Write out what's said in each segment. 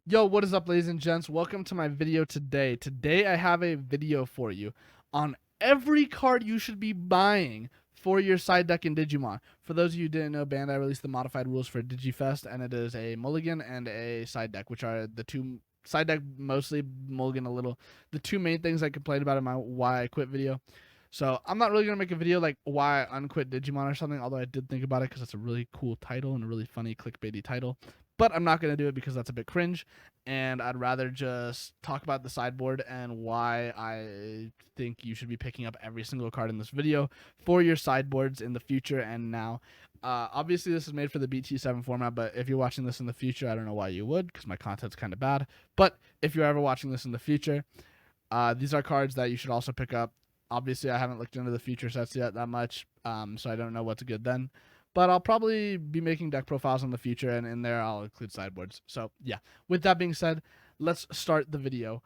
Yo, what is up, ladies and gents? Welcome to my video today. Today I have a video for you on every card you should be buying for your side deck in Digimon. For those of you who didn't know, Bandai released the modified rules for DigiFest, and it is a mulligan and a side deck, which are the two side deck mostly, mulligan a little. The two main things I complained about in my why I quit video. So I'm not really gonna make a video like why I unquit Digimon or something, although I did think about it because it's a really cool title and a really funny clickbaity title. But I'm not gonna do it because that's a bit cringe, and I'd rather just talk about the sideboard and why I think you should be picking up every single card in this video for your sideboards in the future and now. Obviously, this is made for the BT7 format, but if you're watching this in the future, I don't know why you would, because my content's kind of bad. But if you're ever watching this in the future, these are cards that you should also pick up. Obviously, I haven't looked into the future sets yet that much, so I don't know what's good then. But I'll probably be making deck profiles in the future, and in there I'll include sideboards. So yeah, with that being said, let's start the video.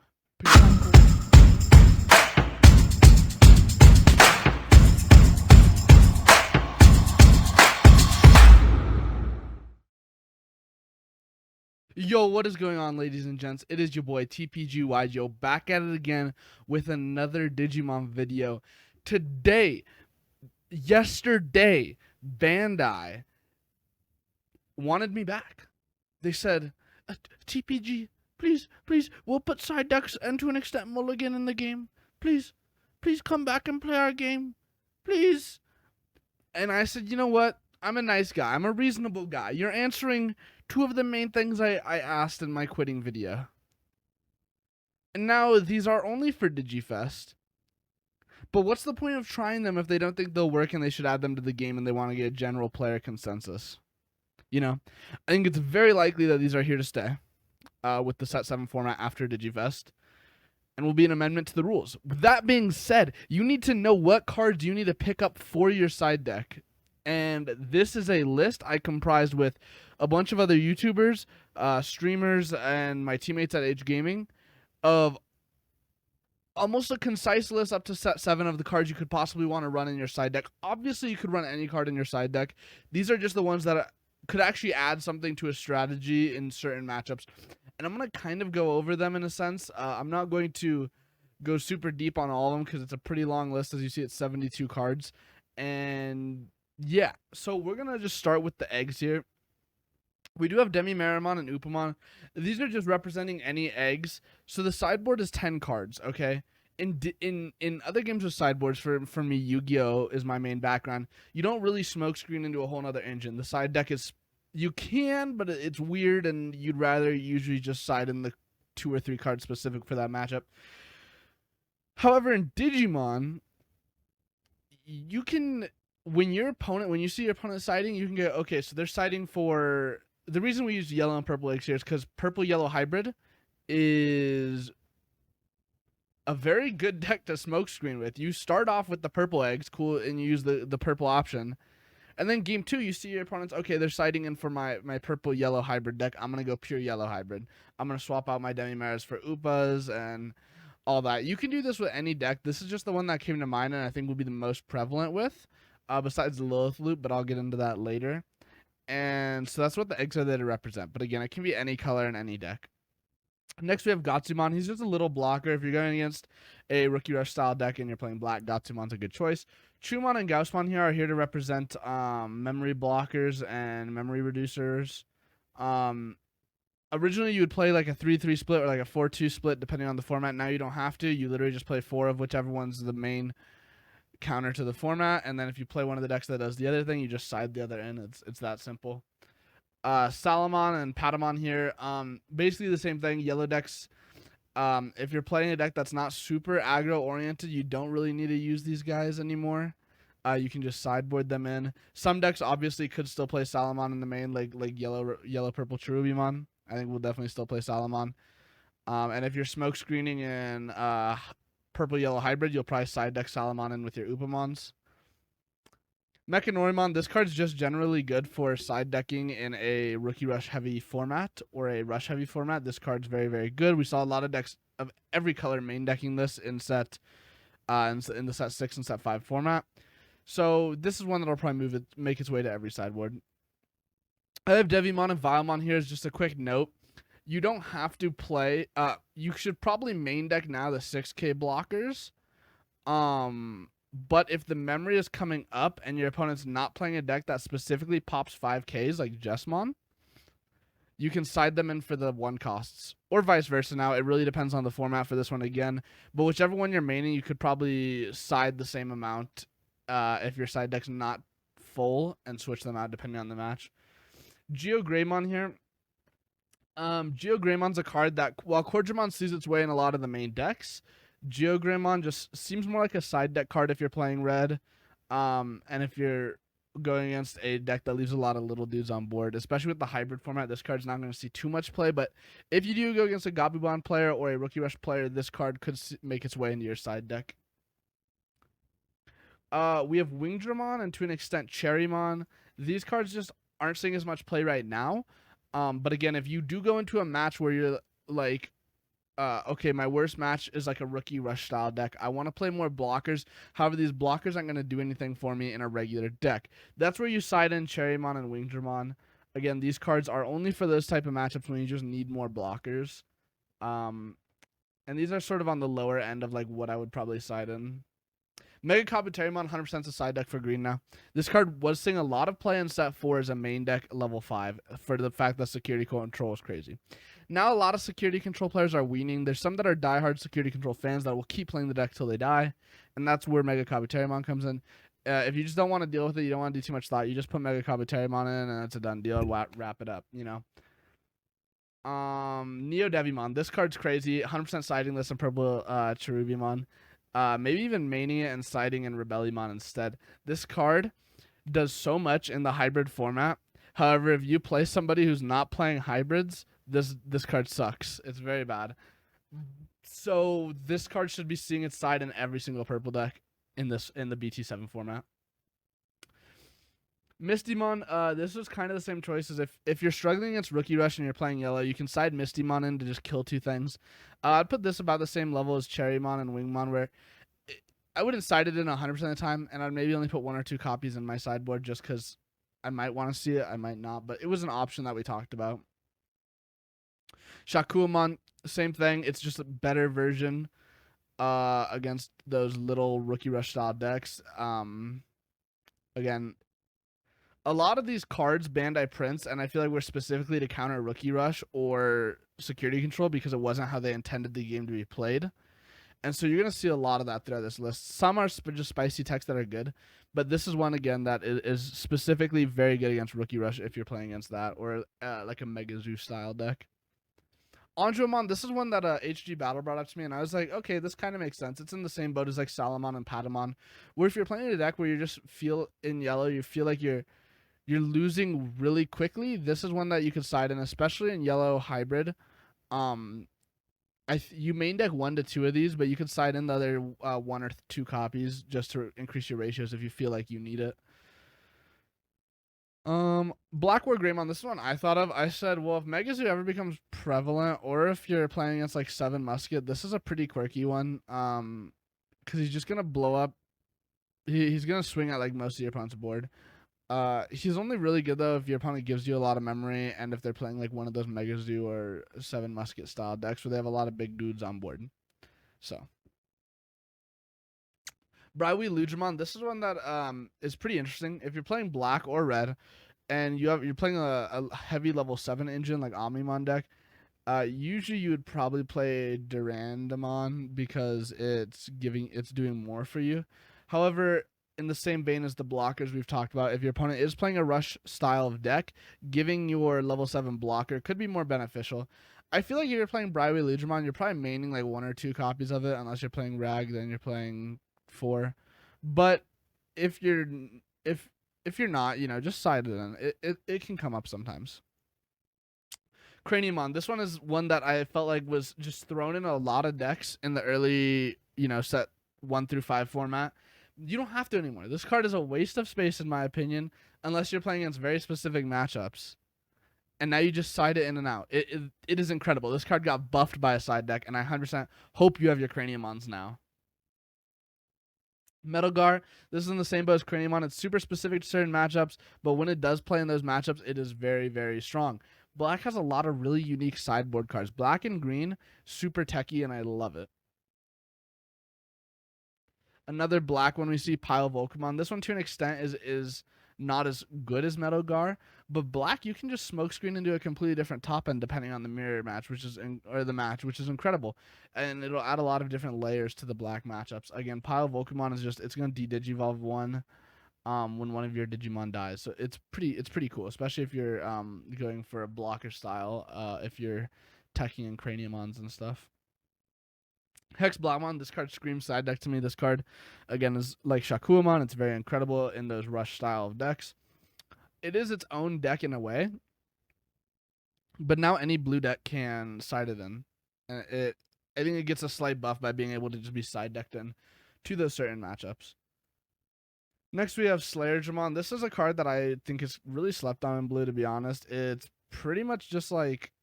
Yo, what is going on, ladies and gents? It is your boy TPGYGO back at it again with another Digimon video. Yesterday, Bandai wanted me back. They said, TPG, please, we'll put side decks and to an extent mulligan in the game. Please come back and play our game. Please. And I said, you know what? I'm a nice guy. I'm a reasonable guy. You're answering two of the main things I asked in my quitting video. And now these are only for DigiFest. But what's the point of trying them if they don't think they'll work and they should add them to the game and they want to get a general player consensus? You know, I think it's very likely that these are here to stay with the Set 7 format after DigiFest and will be an amendment to the rules. With that being said, you need to know what cards you need to pick up for your side deck. And this is a list I comprised with a bunch of other YouTubers, streamers, and my teammates at HGaming of almost a concise list up to set 7 of the cards you could possibly want to run in your side deck. Obviously, you could run any card in your side deck. These are just the ones that could actually add something to a strategy in certain matchups. And I'm going to kind of go over them in a sense. I'm not going to go super deep on all of them because it's a pretty long list. As you see, it's 72 cards. And yeah, so we're going to just start with the eggs here. We do have Demi-Marimon and Upamon. These are just representing any eggs. So the sideboard is 10 cards, okay? In other games with sideboards, for me, Yu-Gi-Oh! Is my main background. You don't really smokescreen into a whole other engine. The side deck is... You can, but it's weird, and you'd rather usually just side in the 2 or 3 cards specific for that matchup. However, in Digimon, you can... When you see your opponent siding, you can go, okay, so they're siding for... The reason we use yellow and purple eggs here is because purple-yellow hybrid is a very good deck to smokescreen with. You start off with the purple eggs, cool, and you use the purple option. And then game 2, you see your opponents, okay, they're siding in for my purple-yellow hybrid deck. I'm going to go pure yellow hybrid. I'm going to swap out my Demi-Maras for Upas and all that. You can do this with any deck. This is just the one that came to mind and I think will be the most prevalent with, besides the Lilith loop, but I'll get into that later. And so that's what the eggs are there to represent. But again, it can be any color in any deck. Next, we have Gatsumon. He's just a little blocker. If you're going against a Rookie Rush style deck and you're playing black, Gatsumon's a good choice. Chumon and Gaussmon here are here to represent memory blockers and memory reducers. Originally, you would play like a 3-3 split or like a 4-2 split, depending on the format. Now you don't have to. You literally just play 4 of whichever one's the main counter to the format, and then if you play one of the decks that does the other thing, you just side the other in. It's that simple. Salamon and Patamon here, basically the same thing. Yellow decks, if you're playing a deck that's not super aggro oriented, you don't really need to use these guys anymore. You can just sideboard them in. Some decks obviously could still play Salamon in the main, like yellow purple Cherubimon. I think we'll definitely still play Salamon. And if you're smoke screening in purple-yellow hybrid, you'll probably side deck Salamon in with your Upamons. Mechanorimon, this card's just generally good for side decking in a Rookie Rush heavy format or a Rush heavy format. This card's very, very good. We saw a lot of decks of every color main decking this in set in the set 6 and set 5 format. So this is one that'll probably make its way to every sideboard. I have Devimon and Vilemon here as just a quick note. you don't have to play. You should probably main deck now the 6K blockers. But if the memory is coming up and your opponent's not playing a deck that specifically pops 5Ks like Jesmon, you can side them in for the 1 costs, or vice versa. Now it really depends on the format for this one again, but whichever one you're maining, you could probably side the same amount if your side deck's not full, and switch them out depending on the match. GeoGreymon here. GeoGreymon's a card that, while Quadramon sees its way in a lot of the main decks, GeoGreymon just seems more like a side deck card if you're playing red, and if you're going against a deck that leaves a lot of little dudes on board, especially with the hybrid format. This card's not going to see too much play, but if you do go against a Gabumon player or a Rookie Rush player, this card could make its way into your side deck. We have Wingdramon and to an extent Cherrymon. These cards just aren't seeing as much play right now. But again, if you do go into a match where you're like, okay, my worst match is like a Rookie Rush style deck, I want to play more blockers. However, these blockers aren't going to do anything for me in a regular deck. That's where you side in Cherrymon and Wingdramon. Again, these cards are only for those type of matchups when you just need more blockers. And these are sort of on the lower end of like what I would probably side in. Mega Kabuterimon 100% a side deck for green now. This card was seeing a lot of play in set 4 as a main deck level 5 for the fact that security control is crazy. Now a lot of security control players are weaning. There's some that are diehard security control fans that will keep playing the deck till they die, and that's where Mega Kabuterimon comes in. If you just don't want to deal with it, you don't want to do too much thought, you just put Mega Kabuterimon in and it's a done deal. Wrap it up, you know. Neo Devimon. This card's crazy. 100% siding this in purple Cherubimon. Maybe even maining it and siding in Rebellumon instead. This card does so much in the hybrid format. However, if you play somebody who's not playing hybrids, this card sucks. It's very bad. So this card should be seeing its side in every single purple deck in the BT7 format. Mistymon, this was kind of the same choice as if you're struggling against Rookie Rush and you're playing yellow, you can side Mistymon in to just kill 2 things. I'd put this about the same level as Cherrymon and Wingmon, where I wouldn't side it in 100% of the time, and I'd maybe only put 1 or 2 copies in my sideboard just because I might want to see it, I might not, but it was an option that we talked about. Shakuamon, same thing. It's just a better version against those little Rookie Rush style decks. Again, a lot of these cards Bandai prints, and I feel like we're specifically to counter Rookie Rush or security control because it wasn't how they intended the game to be played. And so you're going to see a lot of that throughout this list. Some are just spicy techs that are good, but this is one, again, that is specifically very good against Rookie Rush if you're playing against that, or like a Mega Zoo style deck. Anjuamon, this is one that HG Battle brought up to me, and I was like, okay, this kind of makes sense. It's in the same boat as like Salamon and Patamon, where if you're playing a deck where you just feel in yellow, you feel like you're losing really quickly, this is one that you could side in, especially in yellow hybrid. You main deck 1 to 2 of these, but you could side in the other 1 or 2 copies just to increase your ratios if you feel like you need it. Black War Greymon, this is one I thought of. I said, well, if Mega Zoo ever becomes prevalent, or if you're playing against like 7 Musket, this is a pretty quirky one. Because he's just gonna blow up. He's gonna swing at like most of your opponent's board. He's only really good though if your opponent gives you a lot of memory, and if they're playing like one of those Mega Zoo or 7 Musket style decks where they have a lot of big dudes on board. So, Briwi Ludramon, this is one that is pretty interesting. If you're playing black or red, and you're playing a heavy level 7 engine like Omnimon deck, usually you would probably play Durandamon because it's doing more for you. However, in the same vein as the blockers we've talked about, if your opponent is playing a rush style of deck, giving your level 7 blocker could be more beneficial. I feel like if you're playing Briwi Ludramon, you're probably maining like 1 or 2 copies of it, unless you're playing Rag, then you're playing 4. But if you're not, just side it in. It can come up sometimes. Craniumon, this one is one that I felt like was just thrown in a lot of decks in the early, set 1 through 5 format. You don't have to anymore. This card is a waste of space, in my opinion, unless you're playing against very specific matchups. And now you just side it in and out. It is incredible. This card got buffed by a side deck, and I 100% hope you have your Craniumons now. Metalgar, this is in the same boat as Craniumon. It's super specific to certain matchups, but when it does play in those matchups, it is very, very strong. Black has a lot of really unique sideboard cards. Black and green, super techy, and I love it. Another black one we see, Pile Volcamon. This one to an extent is not as good as Metal Gar, but black you can just smokescreen into a completely different top end depending on the mirror match, or the match, which is incredible, and it'll add a lot of different layers to the black matchups. Again, Pile Volcamon is just it's gonna de-digivolve one when one of your Digimon dies, so it's pretty cool, especially if you're going for a blocker style, if you're teching and Craniumons and stuff. Hex Blackmon, this card screams side deck to me. This card, again, is like Shakuamon. It's very incredible in those rush style of decks. It is its own deck in a way, but now any blue deck can side it in. And I think it gets a slight buff by being able to just be side decked in to those certain matchups. Next, we have Slayerjamon. This is a card that I think is really slept on in blue, to be honest. It's pretty much just like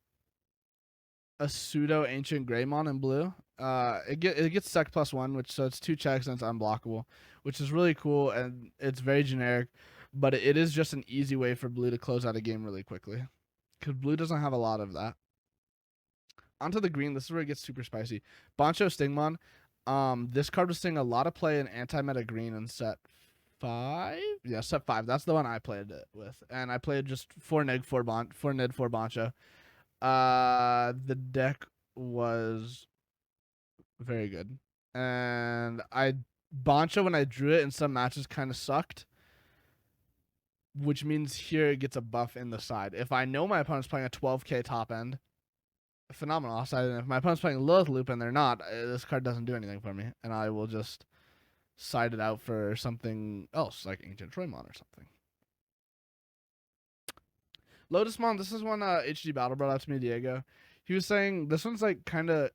a pseudo Ancient Greymon in blue. It gets Sec +1, which so it's 2 checks and it's unblockable, which is really cool, and it's very generic, but it is just an easy way for blue to close out a game really quickly, because blue doesn't have a lot of that. Onto the green. This is where it gets super spicy. Bancho Stingmon. This card was seeing a lot of play in anti-meta green in set 5. Yeah, set 5. That's the one I played it with, and I played just 4 neg 4 Bancho. The deck was very good, and Bancho when I drew it in some matches kind of sucked, which means here it gets a buff in the side. If I know my opponent's playing a 12k top end, phenomenal offside, and if my opponent's playing Lilith Loop and they're not, this card doesn't do anything for me, and I will just side it out for something else like Ancient Troymon or something. Lotusmon, this is one HG Battle brought up to me, Diego. He was saying this one's like kind of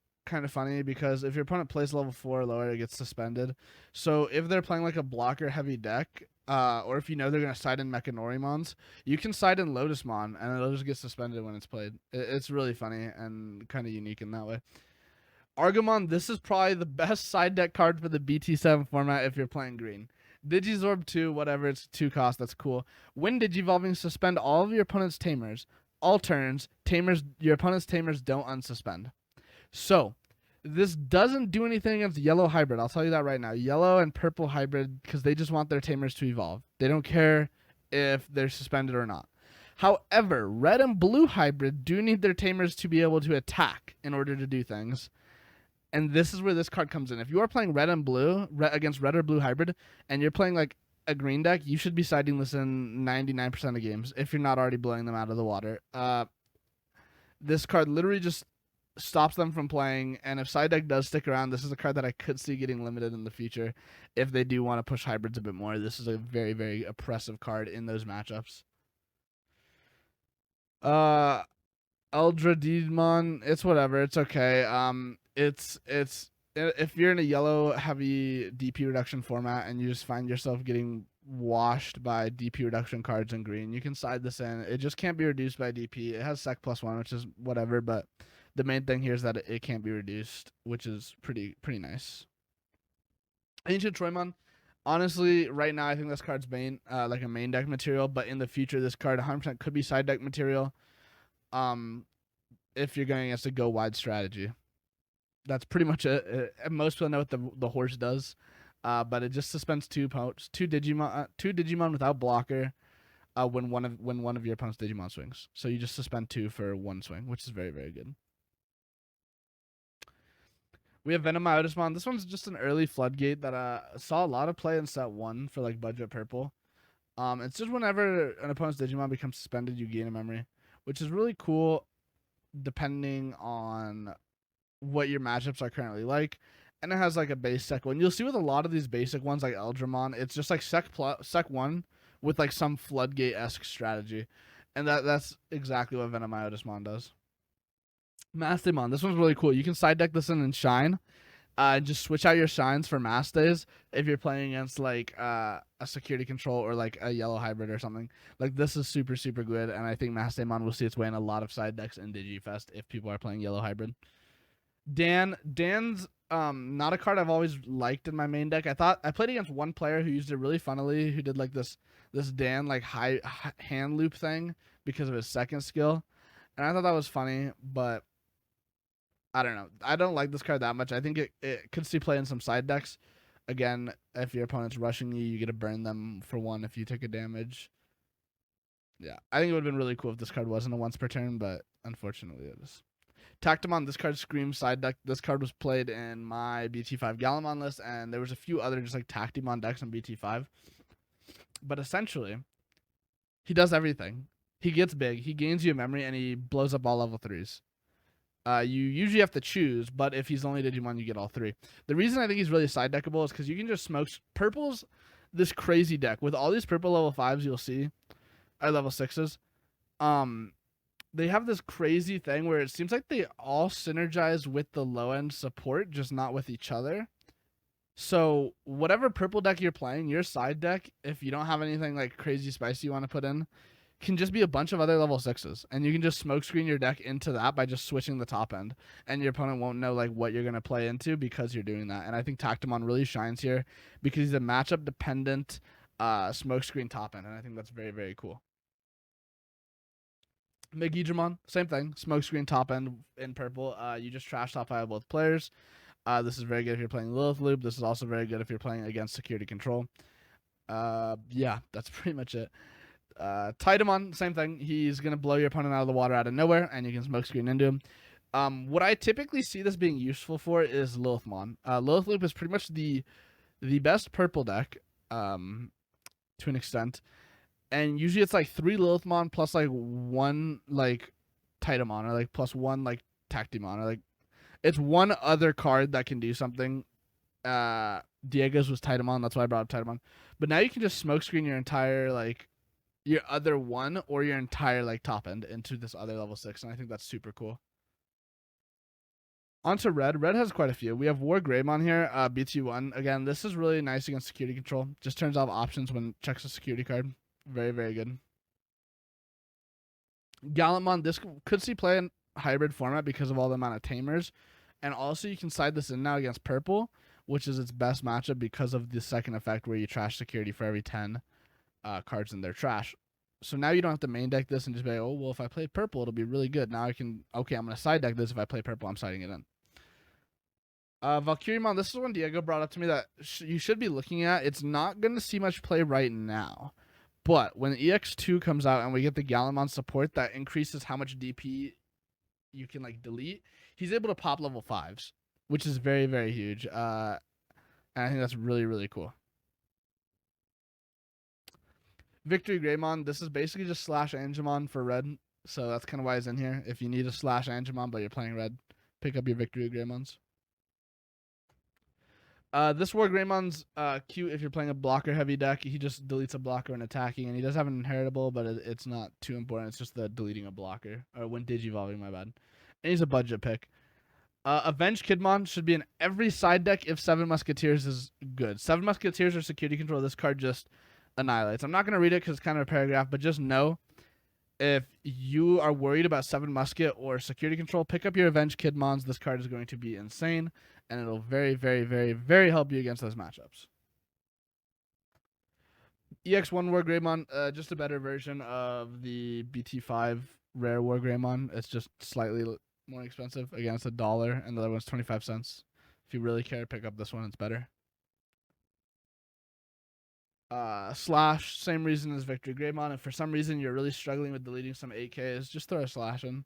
funny because if your opponent plays level 4 or lower, it gets suspended. So if they're playing like a blocker heavy deck, or if you know they're gonna side in Mechanorimons, you can side in Lotusmon and it'll just get suspended when it's played. It's really funny and kind of unique in that way. Argomon, this is probably the best side deck card for the BT7 format if you're playing green. Digizorb 2, whatever, it's 2 cost, that's cool. When Digivolving, suspend all of your opponent's Tamers. All turns, your opponent's Tamers don't unsuspend. So, this doesn't do anything against yellow hybrid, I'll tell you that right now. Yellow and purple hybrid, because they just want their Tamers to evolve. They don't care if they're suspended or not. However, red and blue hybrid do need their Tamers to be able to attack in order to do things. And this is where this card comes in. If you are playing red and blue against red or blue hybrid, and you're playing like a green deck, you should be siding this in 99% of games if you're not already blowing them out of the water. This card literally just stops them from playing, and if side deck does stick around, this is a card that I could see getting limited in the future if they do want to push hybrids a bit more. This is a very, very oppressive card in those matchups. Eldra Demon, it's whatever. It's okay. It's if you're in a yellow heavy DP reduction format and you just find yourself getting washed by DP reduction cards in green, you can side this in. It just can't be reduced by DP. It has Sec +1, which is whatever, but the main thing here is that it can't be reduced, which is pretty nice. Ancient Troymon. Honestly, right now I think this card's main like a main deck material, but in the future this card 100% could be side deck material. If you're going against a go wide strategy. That's pretty much it. Most people know what the horse does, but it just suspends 2 Digimon without blocker when one of your opponent's Digimon swings. So you just suspend 2 for 1 swing, which is very, very good. We have Venomiotismon. This one's just an early floodgate that saw a lot of play in set 1 for like budget purple. It's just whenever an opponent's Digimon becomes suspended, you gain a memory, which is really cool depending on what your matchups are currently like. And it has like a base sec 1. You'll see with a lot of these basic ones like Eldramon, it's just like sec 1 with like some floodgate-esque strategy. And that's exactly what Venomiotismon does. Mastemon, this one's really cool. You can side deck this in and Shine. Just switch out your Shines for Mastes if you're playing against like a security control or like a yellow hybrid or something. Like this is super, super good, and I think Mastemon will see its way in a lot of side decks in Digifest if people are playing yellow hybrid. Dan's not a card I've always liked in my main deck. I played against one player who used it really funnily, who did like this Dan like high hand loop thing because of his second skill. And I thought that was funny, but I don't know. I don't like this card that much. I think it could see play in some side decks. Again, if your opponent's rushing you, you get to burn them for 1 if you take a damage. Yeah, I think it would have been really cool if this card wasn't a once per turn, but unfortunately it is. Tactimon, this card screams side deck. This card was played in my BT5 Galamon list, and there was a few other just like Tactimon decks on BT5. But essentially, he does everything. He gets big, he gains you a memory, and he blows up all level 3s. You usually have to choose, but if he's only Digimon, you get all 3. The reason I think he's really side deckable is because you can just smoke. Purple's this crazy deck. With all these purple level 5s you'll see, or level 6s, they have this crazy thing where it seems like they all synergize with the low-end support, just not with each other. So whatever purple deck you're playing, your side deck, if you don't have anything like crazy spicy you want to put in, can just be a bunch of other level 6s, and you can just smokescreen your deck into that by just switching the top end, and your opponent won't know like what you're going to play into because you're doing that. And I think Tactimon really shines here because he's a matchup dependent smokescreen top end, and I think that's very, very cool. Digimon, same thing, smokescreen top end in purple. You just trash top fire both players. This is very good if you're playing Lilith Loop. This is also very good if you're playing against security control. Yeah, that's pretty much it. Titamon, same thing. He's going to blow your opponent out of the water out of nowhere, and you can smokescreen into him. What I typically see this being useful for is Lilithmon. Lilith Loop is pretty much the best purple deck to an extent. And usually it's like 3 Lilithmon plus like 1 like Titamon, or like plus 1 like Tactimon, or like it's one other card that can do something. Diego's was Titamon, that's why I brought up Titamon. But now you can just smokescreen your entire like your other one or your entire like top end into this other level 6, and I think that's super cool. On to red. Red has quite a few. We have War Greymon here, BT1. Again, this is really nice against security control. Just turns off options when it checks a security card. Very, very good. Gallantmon, this could see play in hybrid format because of all the amount of tamers. And also you can side this in now against purple, which is its best matchup because of the second effect where you trash security for every 10 cards in their trash. So now you don't have to main deck this and just be like, oh, well, if I play purple, it'll be really good. Now I can, okay, I'm going to side deck this. If I play purple, I'm siding it in. Valkyriemon, this is one Diego brought up to me that you should be looking at. It's not going to see much play right now. But when EX2 comes out and we get the Gallimon support that increases how much DP you can like delete, he's able to pop level 5s, which is very, very huge. And I think that's really, really cool. Victory Greymon, this is basically just slash Angemon for red. So that's kind of why he's in here. If you need a slash Angemon but you're playing red, pick up your Victory Greymons. This War Greymon's cute if you're playing a blocker heavy deck. He just deletes a blocker when attacking, and he does have an inheritable, but it's not too important. It's just the deleting a blocker, or when digivolving, my bad. And he's a budget pick. Avenged Kidmon should be in every side deck if 7 Musketeers is good. 7 Musketeers or security control, this card just annihilates. I'm not going to read it because it's kind of a paragraph, but just know if you are worried about 7 Musket or security control, pick up your Avenged Kidmons. This card is going to be insane, and it'll very, very, very, very help you against those matchups. EX1 War Greymon, just a better version of the BT5 rare War Greymon. It's just slightly more expensive. Again, it's $1, and the other one's 25 cents. If you really care, pick up this one. It's better. Slash, same reason as Victory Greymon. If for some reason you're really struggling with deleting some 8Ks, just throw a slash in.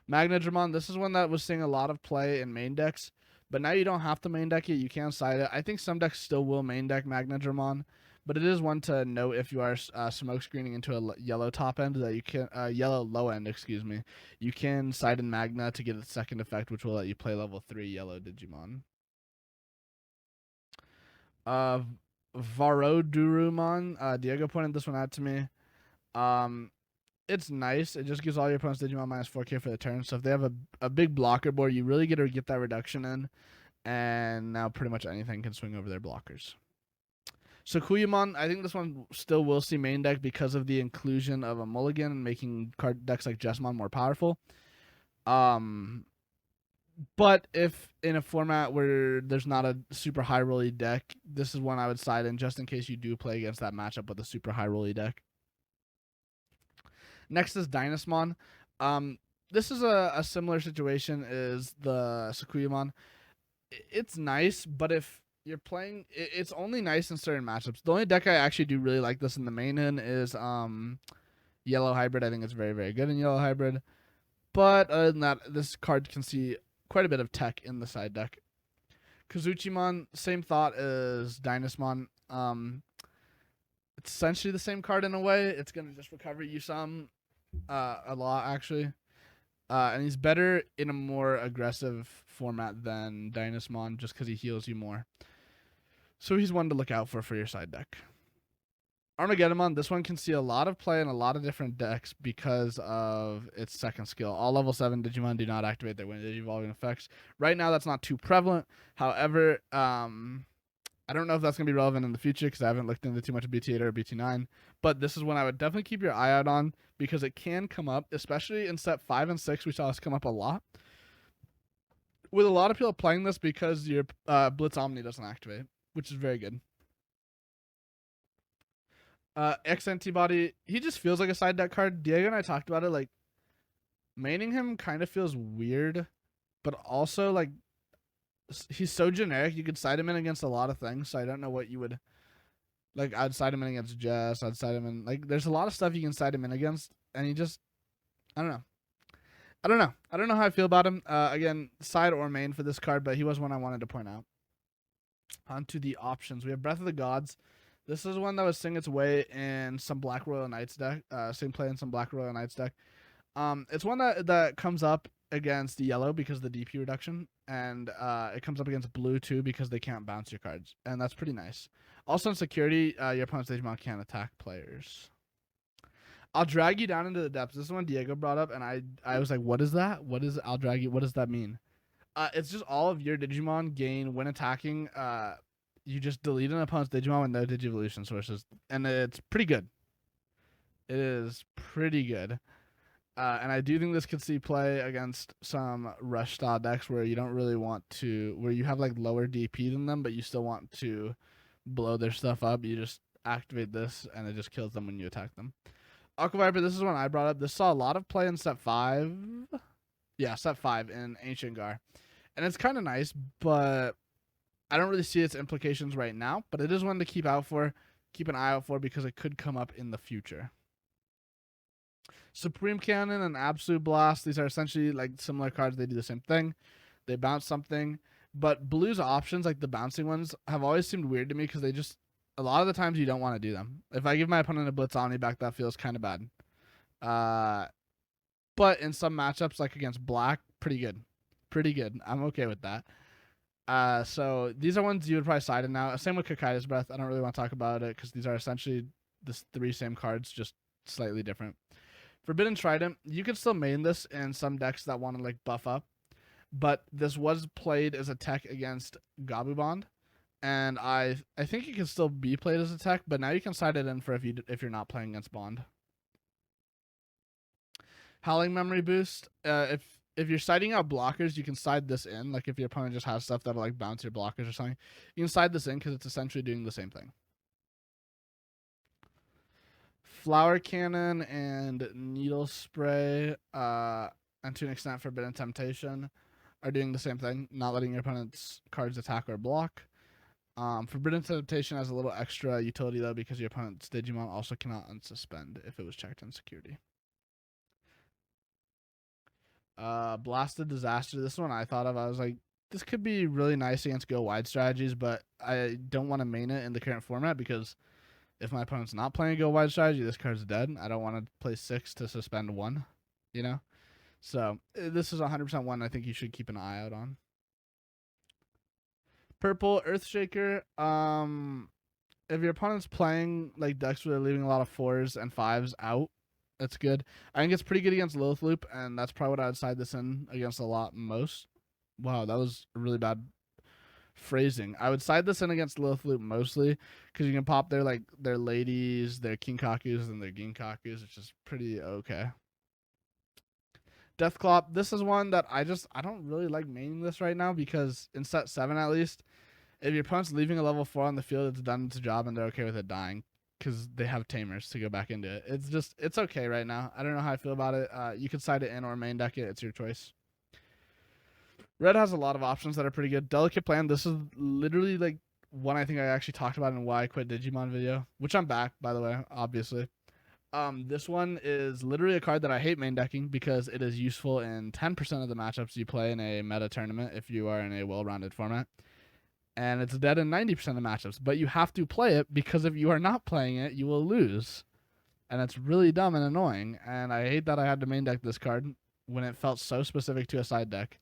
Magnadramon, this is one that was seeing a lot of play in main decks, but now you don't have to main deck it. You can side it. I think some decks still will main deck Magnadramon, but it is one to note if you are smoke screening into a yellow top end that you can yellow low end, excuse me. You can side in Magna to get its second effect, which will let you play level 3 yellow Digimon. Varodurumon, Diego pointed this one out to me. It's nice. It just gives all your opponents Digimon minus 4K for the turn. So if they have a big blocker board, you really get to get that reduction in. And now pretty much anything can swing over their blockers. So Kuyamon, I think this one still will see main deck because of the inclusion of a mulligan and making card decks like Jessamon more powerful. But if in a format where there's not a super high rolly deck, this is one I would side in just in case you do play against that matchup with a super high rolly deck. Next is Dynasmon. This is a similar situation as the Sakuyamon. It's nice, but if you're playing, it's only nice in certain matchups. The only deck I actually do really like this in the main end is Yellow Hybrid. I think it's very, very good in Yellow Hybrid. But other than that, this card can see quite a bit of tech in the side deck. Kazuchimon, same thought as Dynasmon. It's essentially the same card in a way. It's going to just recover you some, a lot actually. And he's better in a more aggressive format than Dynasmon just because he heals you more. So he's one to look out for your side deck. Armageddon, this one can see a lot of play in a lot of different decks because of its second skill. All level 7 Digimon do not activate their Wind Evolving effects. Right now, that's not too prevalent. However, I don't know if that's going to be relevant in the future because I haven't looked into too much of BT8 or BT9. But this is one I would definitely keep your eye out on because it can come up, especially in set 5 and 6. We saw this come up a lot. With a lot of people playing this because your Blitz Omni doesn't activate, which is very good. X Antibody, he just feels like a side deck card. Diego and I talked about it. Like, maining him kind of feels weird, but also, like, he's so generic. You could side him in against a lot of things, so I don't know what you would... Like, I'd side him in against Jess. I'd side him in... Like, there's a lot of stuff you can side him in against, and he just... I don't know. I don't know how I feel about him. Again, side or main for this card, but he was one I wanted to point out. On to the options. We have Breath of the Gods. This is one that was seeing its way in some Black Royal Knights deck. Seeing play in some Black Royal Knights deck. It's one that comes up against yellow because of the DP reduction, and it comes up against blue too because they can't bounce your cards, and that's pretty nice. Also in security, your opponent's Digimon can't attack players. I'll drag you down into the depths. This is one Diego brought up, and I was like, what is that? What is I'll drag you? What does that mean? It's just all of your Digimon gain when attacking. You just delete an opponent's Digimon with no Digivolution sources, and it's pretty good. It is pretty good. And I do think this could see play against some rush style decks where you don't really want to, where you have like lower DP than them, but you still want to blow their stuff up. You just activate this, and it just kills them when you attack them. Aqua Viper, this is one I brought up. This saw a lot of play in set 5. Yeah, set 5 in Ancient Gar. And it's kind of nice, but I don't really see its implications right now. But it is one to keep an eye out for because it could come up in the future. Supreme Cannon and Absolute Blast. These are essentially like similar cards. They do the same thing. They bounce something. But Blue's options, like the bouncing ones, have always seemed weird to me because they just... A lot of the times you don't want to do them. If I give my opponent a Blitz Omni back, that feels kind of bad. But in some matchups, like against Black, pretty good. Pretty good. I'm okay with that. So these are ones you would probably side in now. Same with Kakai's Breath. I don't really want to talk about it because these are essentially the 3 same cards, just slightly different. Forbidden Trident, you can still main this in some decks that want to like buff up. But this was played as a tech against Gabu Bond. And I think it can still be played as a tech, but now you can side it in for if you're not playing against Bond. Howling Memory Boost. If you're siding out blockers, you can side this in. Like if your opponent just has stuff that'll like bounce your blockers or something, you can side this in because it's essentially doing the same thing. Flower Cannon and Needle Spray, and to an extent Forbidden Temptation, are doing the same thing, not letting your opponent's cards attack or block. Forbidden Temptation has a little extra utility though because your opponent's Digimon also cannot unsuspend if it was checked in security. Blasted Disaster. This one I thought of. I was like, this could be really nice against go wide strategies, but I don't want to main it in the current format because if my opponent's not playing a go wide strategy, this card's dead. I don't want to play 6 to suspend 1, you know? So this is 100% one I think you should keep an eye out on. Purple Earthshaker. If your opponent's playing like decks where they're leaving a lot of 4s and 5s out, that's good. I think it's pretty good against Lilith Loop, and that's probably what I would side this in against a lot most. Wow, that was really bad phrasing. I would side this in against Lilith Loop mostly because you can pop their like their ladies, their Kinkakus, and their Ginkakus, which is pretty okay. Deathclop. This is one that I don't really like maining this right now because in set 7 at least, if your opponent's leaving a level 4 on the field, it's done its job and they're okay with it dying. because they have tamers to go back into it. It's okay right now. I don't know how I feel about it. You could side it in or main deck it. It's your choice. Red has a lot of options that are pretty good. Delicate Plan. This is literally like one I think I actually talked about in Why I Quit Digimon video, which I'm back, by the way, obviously. This one is literally a card that I hate main decking because it is useful in 10% of the matchups you play in a meta tournament if you are in a well-rounded format. And it's dead in 90% of matchups, but you have to play it because if you are not playing it, you will lose. And it's really dumb and annoying, and I hate that I had to main deck this card when it felt so specific to a side deck,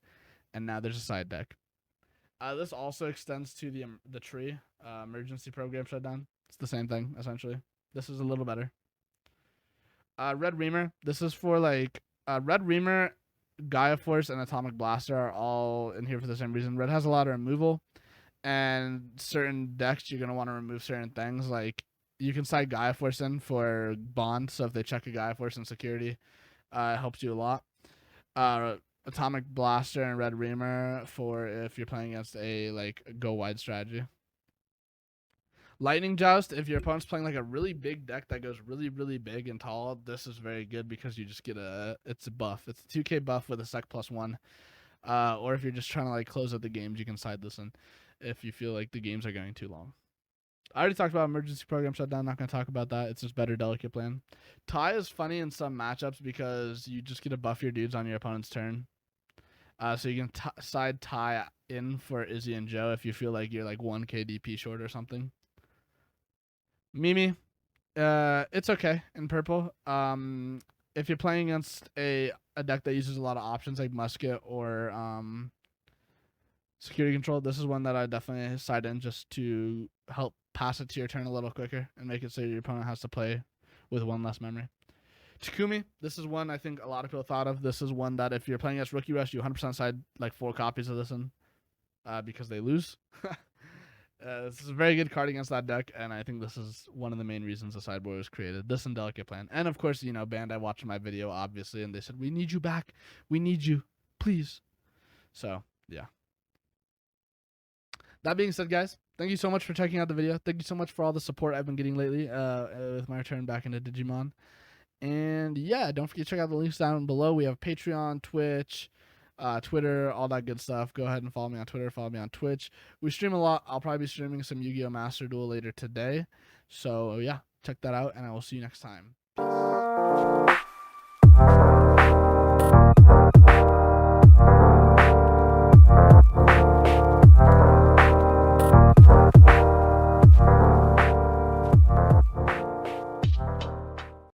and now there's a side deck. This also extends to the tree emergency program shutdown. It's the same thing, essentially. This is a little better. Red Reamer. This is for like Red Reamer, Gaia Force, and Atomic Blaster are all in here for the same reason. Red has a lot of removal, and certain decks you're gonna want to remove certain things. Like you can side Gaia Force in for Bond, so if they check a Gaia Force in security, it helps you a lot. Atomic Blaster and Red Reamer for if you're playing against a like go wide strategy. Lightning Joust, if your opponent's playing like a really big deck that goes really, really big and tall, this is very good because you just get it's a buff. It's a 2k buff with a sec +1. Or if you're just trying to like close out the games, you can side this in if you feel like the games are going too long. I already talked about emergency program shutdown. Not going to talk about that. It's just better Delicate Plan. Tie is funny in some matchups because you just get to buff your dudes on your opponent's turn. So you can side Tie in for Izzy and Joe if you feel like you're like 1 KDP short or something. Mimi, it's okay in purple. If you're playing against a deck that uses a lot of options like Musket or Security Control, this is one that I definitely side in just to help pass it to your turn a little quicker and make it so your opponent has to play with one less memory. Takumi, this is one I think a lot of people thought of. This is one that if you're playing against Rookie Rush, you 100% side like 4 copies of this in because they lose. This is a very good card against that deck, and I think this is one of the main reasons the sideboard was created. This and Delicate Plan. And of course, Bandai watched my video, obviously, and they said, we need you back. We need you. Please. So, yeah. That being said, guys, thank you so much for checking out the video. Thank you so much for all the support I've been getting lately with my return back into Digimon. And yeah, don't forget to check out the links down below. We have Patreon, Twitch, Twitter, all that good stuff. Go ahead and follow me on Twitter, follow me on Twitch. We stream a lot. I'll probably be streaming some Yu-Gi-Oh! Master Duel later today. So yeah, check that out, and I will see you next time. Peace.